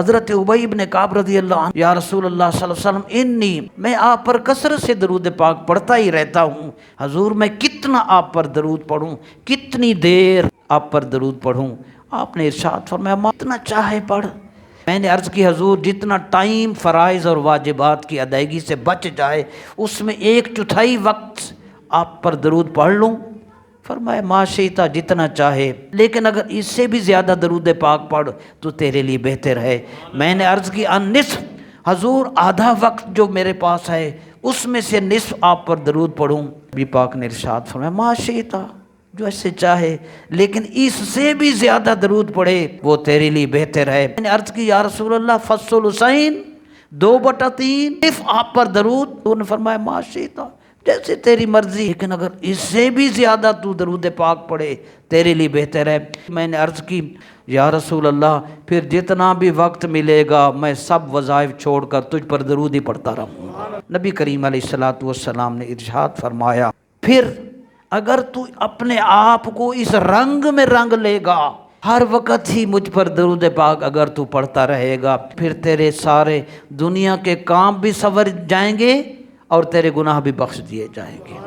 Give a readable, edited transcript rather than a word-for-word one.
حضرت ابی بن کعب رضی اللہ عنہ، یا رسول اللہ صلی اللہ علیہ وسلم انی، میں آپ پر کثرت سے درود پاک پڑھتا ہی رہتا ہوں، حضور میں کتنا آپ پر درود پڑھوں، کتنی دیر آپ پر درود پڑھوں؟ آپ نے ارشاد فرمایا اتنا چاہے پڑھ۔ میں نے عرض کی حضور جتنا ٹائم فرائض اور واجبات کی ادائیگی سے بچ جائے اس میں 1/4 وقت آپ پر درود پڑھ لوں؟ فرمایا ما شئت، جتنا چاہے، لیکن اگر اس سے بھی زیادہ درود پاک پڑھ تو تیرے لیے بہتر ہے۔ میں نے عرض کی ان نصف، حضور آدھا وقت جو میرے پاس ہے اس میں سے نصف آپ پر درود پڑھوں؟ نبی پاک نے ارشاد فرمایا ما شئت، جو ایسے چاہے، لیکن اس سے بھی زیادہ درود پڑھے وہ تیرے لیے بہتر ہے۔ میں نے عرض کی یا رسول اللہ فالثلثین، 2/3 صرف آپ پر درود؟ انہوں نے فرمایا ما شئت، جیسے تیری مرضی، لیکن اگر اس سے بھی زیادہ تو درود پاک پڑھے تیرے لیے بہتر ہے۔ میں نے عرض کی یا رسول اللہ پھر جتنا بھی وقت ملے گا میں سب وظائف چھوڑ کر تجھ پر درود ہی پڑھتا رہوں گا۔ نبی کریم علیہ الصلوۃ والسلام نے ارشاد فرمایا پھر اگر تو اپنے آپ کو اس رنگ میں رنگ لے گا، ہر وقت ہی مجھ پر درود پاک اگر تو پڑھتا رہے گا، پھر تیرے سارے دنیا کے کام بھی سنور جائیں گے اور تیرے گناہ بھی بخش دیے جائیں گے۔